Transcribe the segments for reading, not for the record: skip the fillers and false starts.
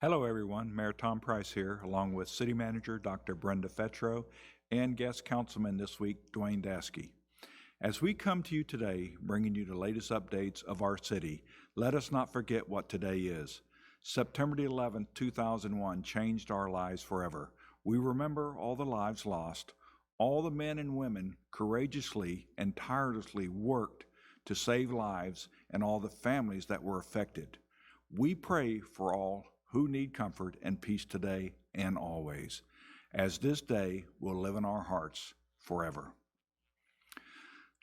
Hello, everyone. Mayor Tom Price here, along with City Manager Dr. Brenda Fetro and guest councilman this week, Dwayne Daskey. As we come to you today, bringing you the latest updates of our city, let us not forget what today is. September the 11th, 2001 changed our lives forever. We remember all the lives lost, all the men and women courageously and tirelessly worked to save lives, and all the families that were affected. We pray for all who need comfort and peace today and always, as this day will live in our hearts forever.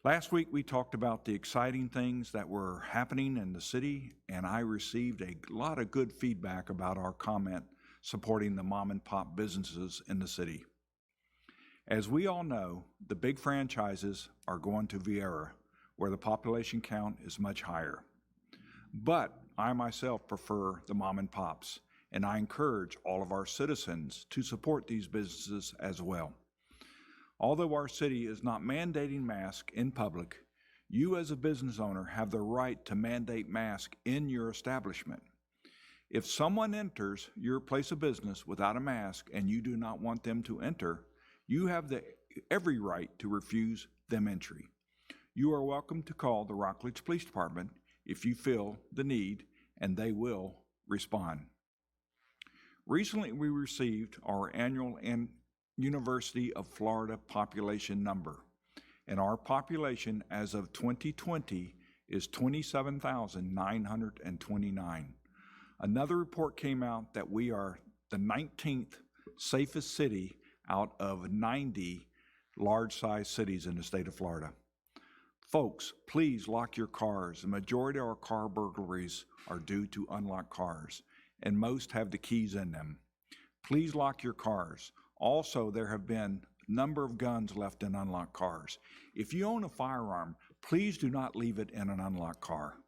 Last week we talked about the exciting things that were happening in the city, and I received a lot of good feedback about our comment supporting the mom and pop businesses in the city. As we all know, the big franchises are going to Viera, where the population count is much higher. But I myself prefer the mom and pops, and I encourage all of our citizens to support these businesses as well. Although our city is not mandating masks in public, you as a business owner have the right to mandate masks in your establishment. If someone enters your place of business without a mask and you do not want them to enter, you have every right to refuse them entry. You are welcome to call the Rockledge Police Department if you feel the need, and they will respond. Recently, we received our annual University of Florida population number, and our population as of 2020 is 27,929. Another report came out that we are the 19th safest city out of 90 large-sized cities in the state of Florida. Folks, please lock your cars. The majority of our car burglaries are due to unlocked cars, and most have the keys in them. Please lock your cars. Also, there have been a number of guns left in unlocked cars. If you own a firearm, please do not leave it in an unlocked car.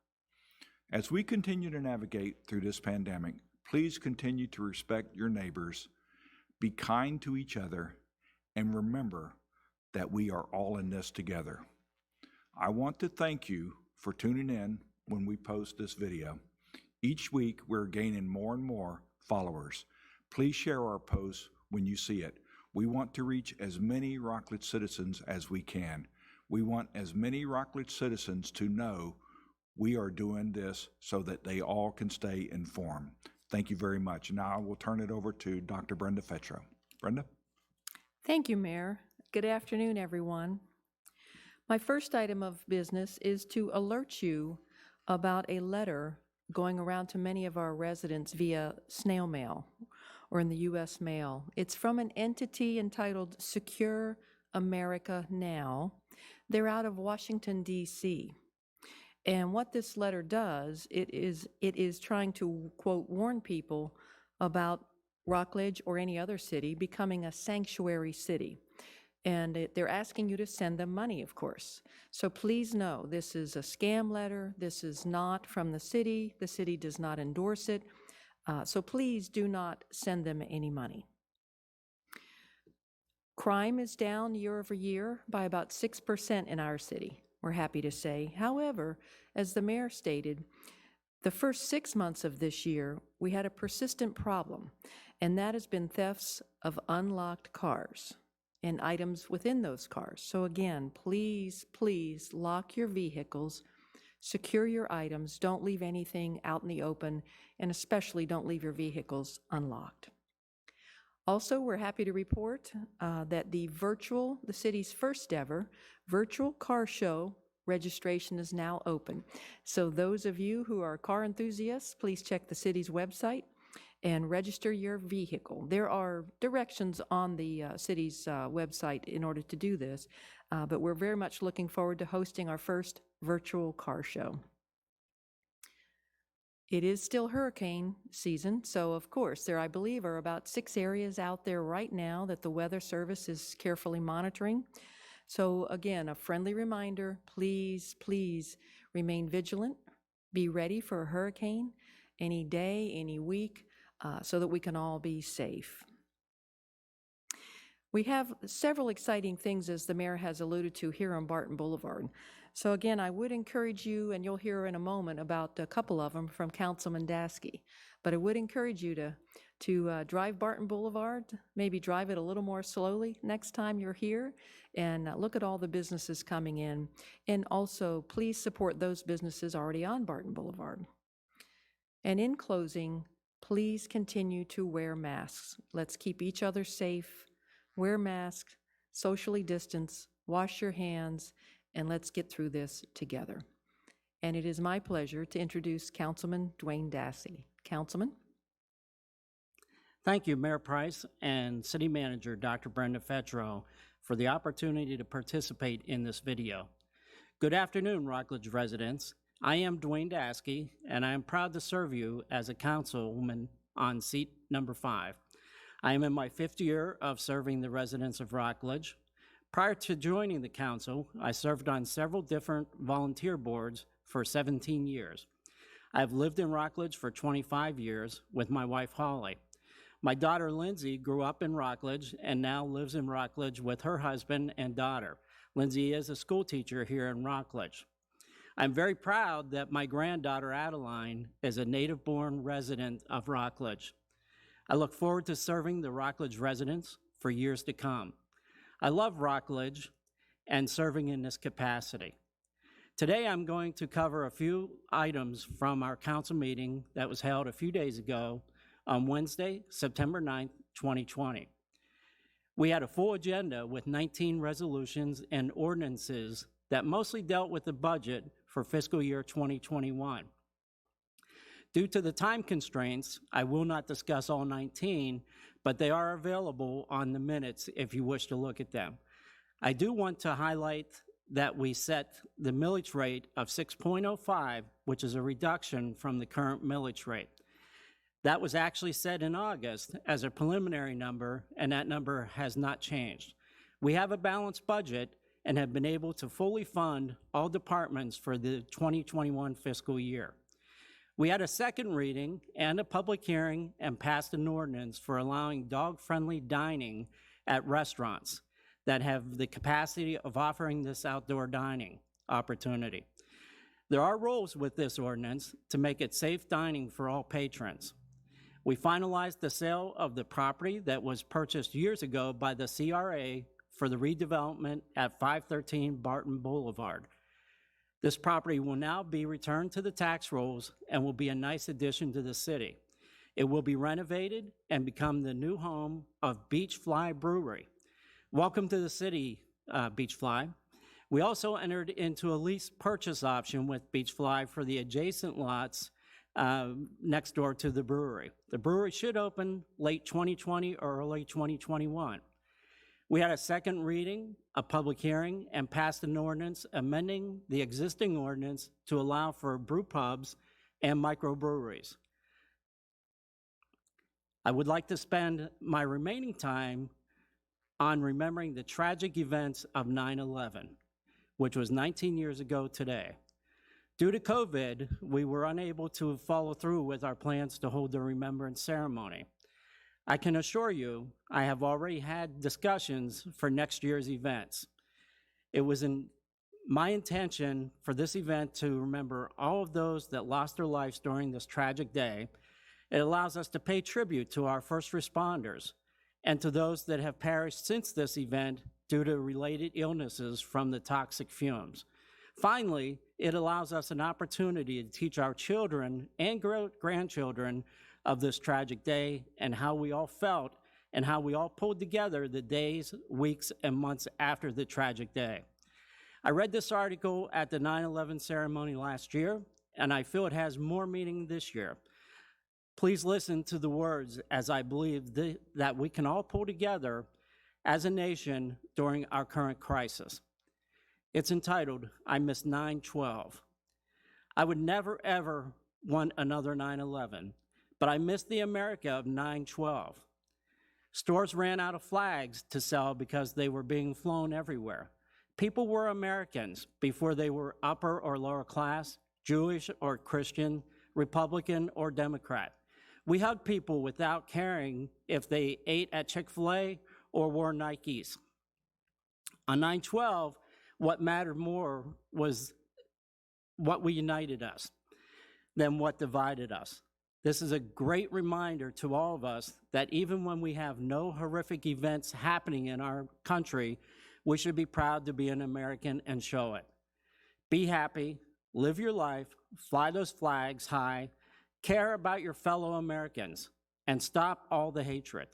As we continue to navigate through this pandemic, please continue to respect your neighbors, be kind to each other, and remember that we are all in this together. I want to thank you for tuning in when we post this video. Each week, we're gaining more and more followers. Please share our posts when you see it. We want to reach as many Rockledge citizens as we can. We want as many Rockledge citizens to know we are doing this so that they all can stay informed. Thank you very much. Now I will turn it over to Dr. Brenda Fetro. Brenda? Thank you, Mayor. Good afternoon, everyone. My first item of business is to alert you about a letter going around to many of our residents via snail mail or in the U.S. mail. It's from an entity entitled Secure America Now. They're out of Washington, D.C. And what this letter does, it is trying to, quote, warn people about Rockledge or any other city becoming a sanctuary city. And they're asking you to send them money, of course. So please know, this is a scam letter. This is not from the city. The city does not endorse it. So please do not send them any money. Crime is down year over year by about 6% in our city, we're happy to say. However, as the mayor stated, the first 6 months of this year, we had a persistent problem, and that has been thefts of unlocked cars and items within those cars. So again, please, please lock your vehicles, secure your items, don't leave anything out in the open, and especially don't leave your vehicles unlocked. Also, we're happy to report that the city's first ever virtual car show registration is now open. So those of you who are car enthusiasts, please check the city's website and register your vehicle. There are directions on the city's website in order to do this, but we're very much looking forward to hosting our first virtual car show. It is still hurricane season, so of course there, I believe, are about 6 areas out there right now that the Weather Service is carefully monitoring. So again, a friendly reminder, please, please remain vigilant, be ready for a hurricane any day, any week, so that we can all be safe. We have several exciting things, as the mayor has alluded to, here on Barton Boulevard. So again, I would encourage you, and you'll hear in a moment about a couple of them from Councilman Daskey, but I would encourage you to drive Barton Boulevard, maybe drive it a little more slowly next time you're here, and look at all the businesses coming in. And also, please support those businesses already on Barton Boulevard. And in closing, please continue to wear masks. Let's keep each other safe, wear masks, socially distance, wash your hands, and let's get through this together. And it is my pleasure to introduce Councilman Dwayne Dassey. Councilman? Thank you, Mayor Price and City Manager Dr. Brenda Fetro, for the opportunity to participate in this video. Good afternoon, Rockledge residents. I am Dwayne Daskey, and I am proud to serve you as a councilman on seat number 5. I am in my 5th year of serving the residents of Rockledge. Prior to joining the council, I served on several different volunteer boards for 17 years. I've lived in Rockledge for 25 years with my wife, Holly. My daughter, Lindsay, grew up in Rockledge and now lives in Rockledge with her husband and daughter. Lindsay is a school teacher here in Rockledge. I'm very proud that my granddaughter, Adeline, is a native-born resident of Rockledge. I look forward to serving the Rockledge residents for years to come. I love Rockledge and serving in this capacity. Today, I'm going to cover a few items from our council meeting that was held a few days ago on Wednesday, September 9th, 2020. We had a full agenda with 19 resolutions and ordinances that mostly dealt with the budget for fiscal year 2021. Due to the time constraints, I will not discuss all 19, but they are available on the minutes if you wish to look at them. I do want to highlight that we set the millage rate of 6.05, which is a reduction from the current millage rate. That was actually set in August as a preliminary number, and that number has not changed. We have a balanced budget and have been able to fully fund all departments for the 2021 fiscal year. We had a second reading and a public hearing and passed an ordinance for allowing dog-friendly dining at restaurants that have the capacity of offering this outdoor dining opportunity. There are rules with this ordinance to make it safe dining for all patrons. We finalized the sale of the property that was purchased years ago by the CRA for the redevelopment at 513 Barton Boulevard. This property will now be returned to the tax rolls and will be a nice addition to the city. It will be renovated and become the new home of Beach Fly Brewery. Welcome to the city, Beach Fly. We also entered into a lease purchase option with Beach Fly for the adjacent lots next door to the brewery. The brewery should open late 2020 or early 2021. We had a second reading, a public hearing, and passed an ordinance amending the existing ordinance to allow for brew pubs and microbreweries. I would like to spend my remaining time on remembering the tragic events of 9/11, which was 19 years ago today. Due to COVID, we were unable to follow through with our plans to hold the remembrance ceremony. I can assure you, I have already had discussions for next year's events. It was my intention for this event to remember all of those that lost their lives during this tragic day. It allows us to pay tribute to our first responders and to those that have perished since this event due to related illnesses from the toxic fumes. Finally, it allows us an opportunity to teach our children and grandchildren of this tragic day and how we all felt and how we all pulled together the days, weeks, and months after the tragic day. I read this article at the 9/11 ceremony last year, and I feel it has more meaning this year. Please listen to the words as I believe that we can all pull together as a nation during our current crisis. It's entitled, I Miss 9/12. I would never, ever want another 9/11. But I miss the America of 9/12. Stores ran out of flags to sell because they were being flown everywhere. People were Americans before they were upper or lower class, Jewish or Christian, Republican or Democrat. We hugged people without caring if they ate at Chick-fil-A or wore Nikes. On 9/12, what mattered more was what we united us than what divided us. This is a great reminder to all of us that even when we have no horrific events happening in our country, we should be proud to be an American and show it. Be happy, live your life, fly those flags high, care about your fellow Americans, and stop all the hatred.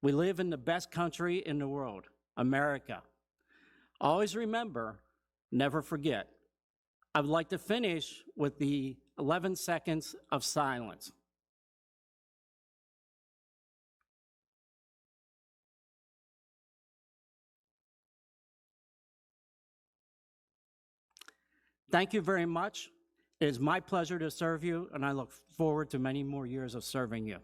We live in the best country in the world, America. Always remember, never forget. I would like to finish with the 11 seconds of silence. Thank you very much. It is my pleasure to serve you, and I look forward to many more years of serving you.